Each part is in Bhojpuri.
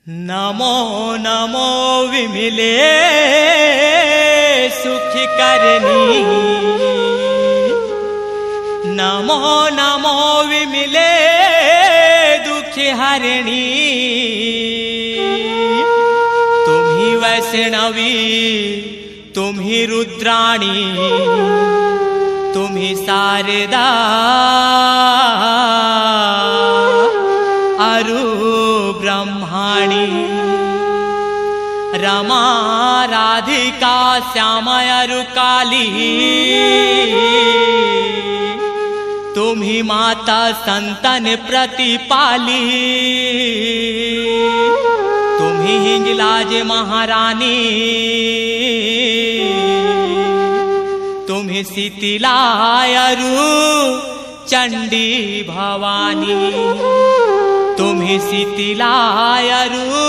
नमो नमो विमिले सुखी करनी, नमो नमो विमिले दुखी हरणी। तुम्ही वैष्णवी तुम्ही रुद्राणी, तुम्ही शारदा अरु ब्रह्माणी। रमा राधिका श्यामा अरु काली, तुम्ही माता संतन प्रतिपाली। तुम्ही हिंगलाज महारानी, तुम्ही शीतला अरु चंडी भवानी। तुम्ही शीतला अरु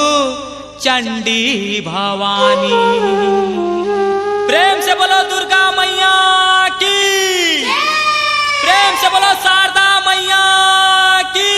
चंडी भवानी। प्रेम से बोलो दुर्गा मैया की, प्रेम से बोलो शारदा मैया की।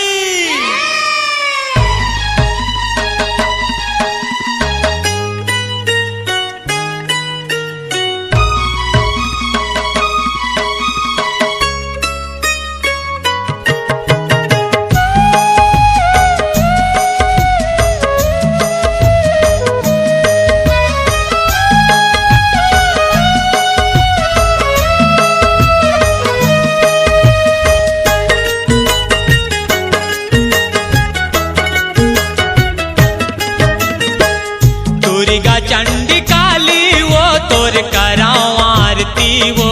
दुर्गा चंडी काली वो तोर कराओ आरती, वो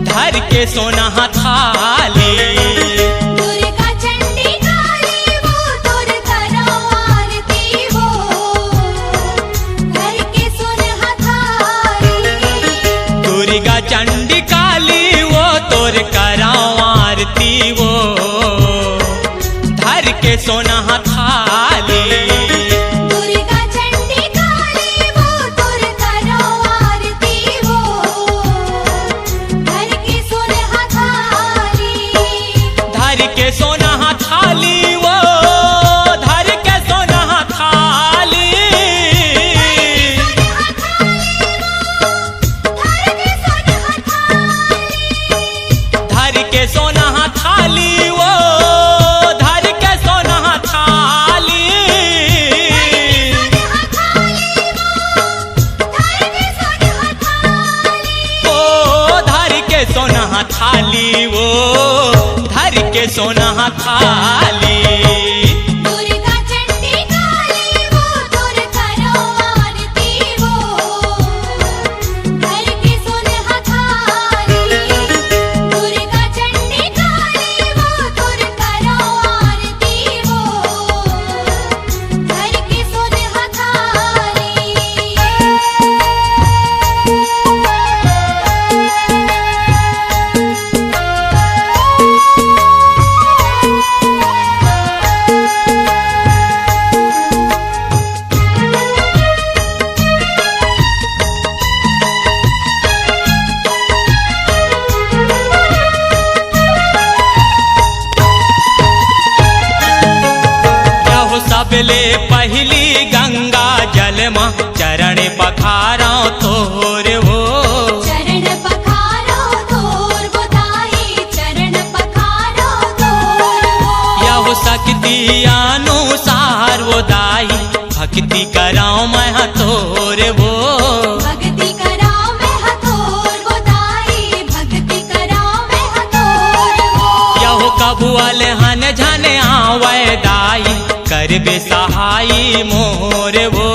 धर के सोना थाली। दुर्गा चंडी काली वो तोर कराओ आरती, वो धर के सोना थाली। दुर्गा चंडी काली वो तोर कराओ आरती, वो धर के सोना थाली। सोना थाली वो धर के सोना थाली, धर के सोना थाली वो धर के सोना थाली। ओ धर के सोना थाली वो धर के सोना थाली। दुर्गा चंडी काली वो तोर कराओ आरती, वो धर के सोना थाली। दुर्गा चंडी काली वो तोर कराओ आरती, वो धर के सोना थाली। सबले पहली गंगा जल माँ चरण पखारा तोर वो, चरण पखारो तोर गोदाई, चरण पखारो तोर वो। यह शक्ति अनुसार वो दाई, भक्ति कराओ मैं तोर वो। भक्ति कराओ मैं तोर गोदाई, भक्ति कराओ मैं तोर वो। यह कबुअल हन झन आवे दाई, कर बे सहाई मोर वो।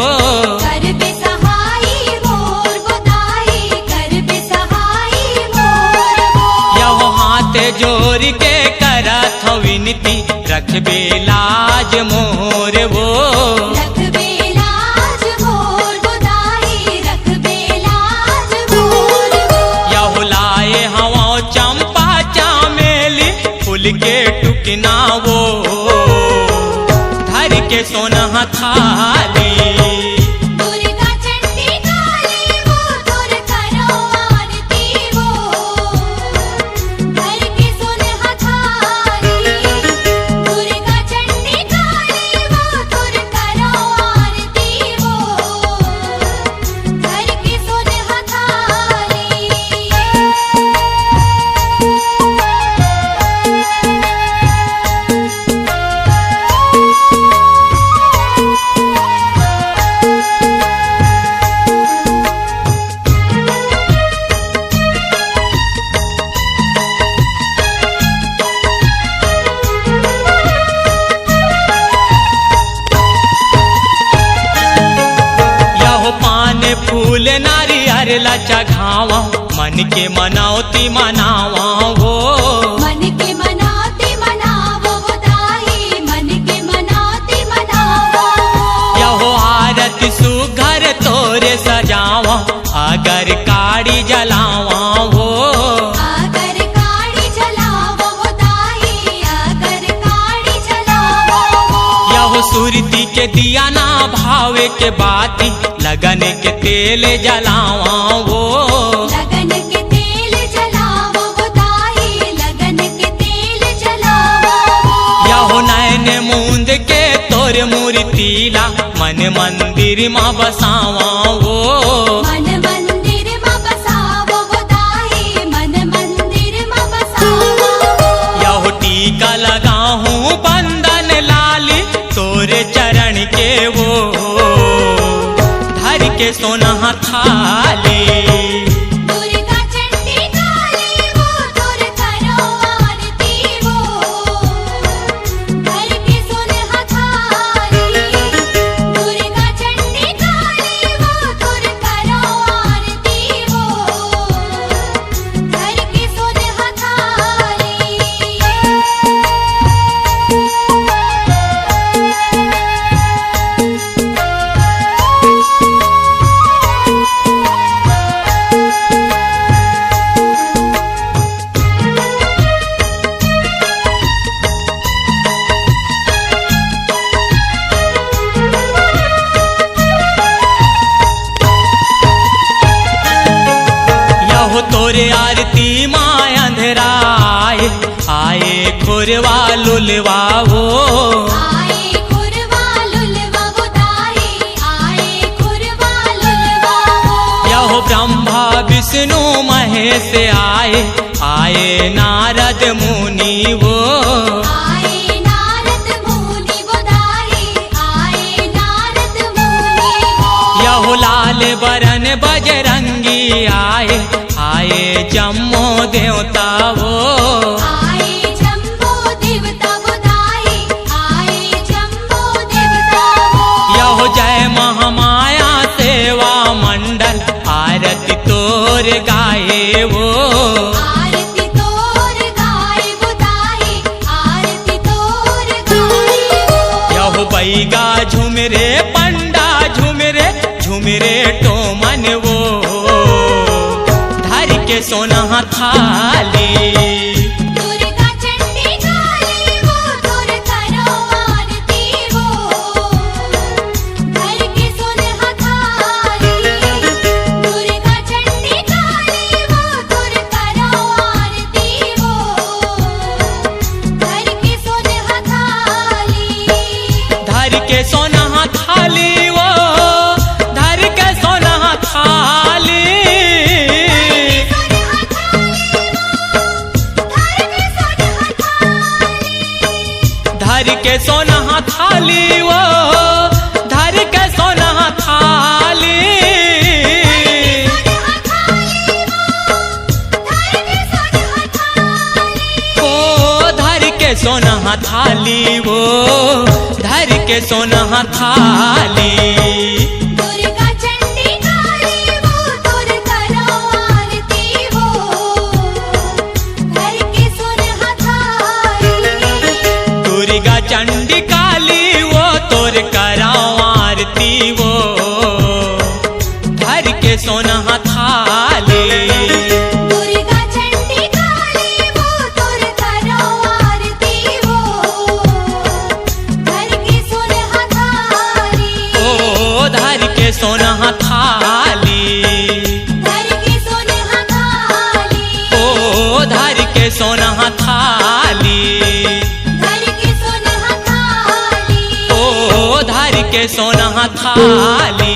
कर बे सहाई मोर गोदाई, कर बे सहाई मोर वो। यह हाथ जोड़ के करत विनती, रख बे लाज मोर वो। रख बे लाज मोर गोदाई, रख बे लाज मोर वो। यह लाए हवा चंपा चामेली, फूल के टुकना वो धर के सोना थाली। दुर्गा चंडी काली वो तोर कराओ आरती, वो धर के सोना थाली। दुर्गा चंडी काली वो तोर कर लचा घावा मन के मनावती मनावा हो। मन के मनाते मनावो दाई मन के मनाते मनावो। यहो आरती सुघर तोरे सजावा अगर काड़ी जलावा हो। अगर काड़ी जलावो दाई अगर काड़ी जलावो। यहो सुरती के दिया ना भावे के बाती लगन के तेल जलावा हो। लगन के तेल जलावो दाई लगन के तेल जलावो। यहो नैन मूंद के तोर मूर्तिला मन मंदिर माँ बसावा हो। मन मंदिर माँ बसावो दाई मन मंदिर माँ बसावो। यहो टीका लगाहूँ बंधन लाली तोरे चरण के वो धर के सोना थाली। दुर्गा चंडी काली वो तुर करो आरती वो घर के सोनहा थाली। दुर्गा चंडी काली वो तुर करो आरती वो घर के सोनहा थाली। यहो तोरे आरती माँ अंधेरा आए खुरवा लुलवा हो। आए खुरवा लुलवा वो दाई आए खुरवा लुलवा वो। यहो ब्रह्मा विष्णु महेश आए नारद मुनि वो। आए नारद मुनि वो दाई आए नारद मुनि वो। यहो लाल बरन बजरंगी आए जम्मो देवता वो। आए जम्बो देवता वो दाई आए जम्बो देवता वो। यहो जय महामाया सेवा मंडल आरती तोर गाए वो। आरती तोर गाए वो दाई आरती तोर गाए वो। यहो बैगा झुमरे पंडा झुमरे तो मन वो धर के सोना थाली। दुर्गा चंडी काली वो तुर करो आरती वो घर के सोनहा थाली। दुर्गा चंडी काली वो तुर करो आरती वो घर के सोनहा थाली। धर के सोना थाली वो धर के सोना थाली। धर के सोना थाली वो धर के सोना थाली। ओ धर के सोना थाली वो धर के सोना थाली। दुर्गा चंडी काली वो तुर करो आरती वो घर के सोनहा थाली। दुर्गा चंडी काली वो तोर कराओ आरती वो धर के सोना थाली। दुर्गा चंडी काली वो तुर करो आरती वो घर के सोनहा थाली। ओ धर के सोना थाली। घर के सोनहा थाली। ओ धर के सोना थाली। घर के सोनहा थाली। ओ धर के सोना थाली।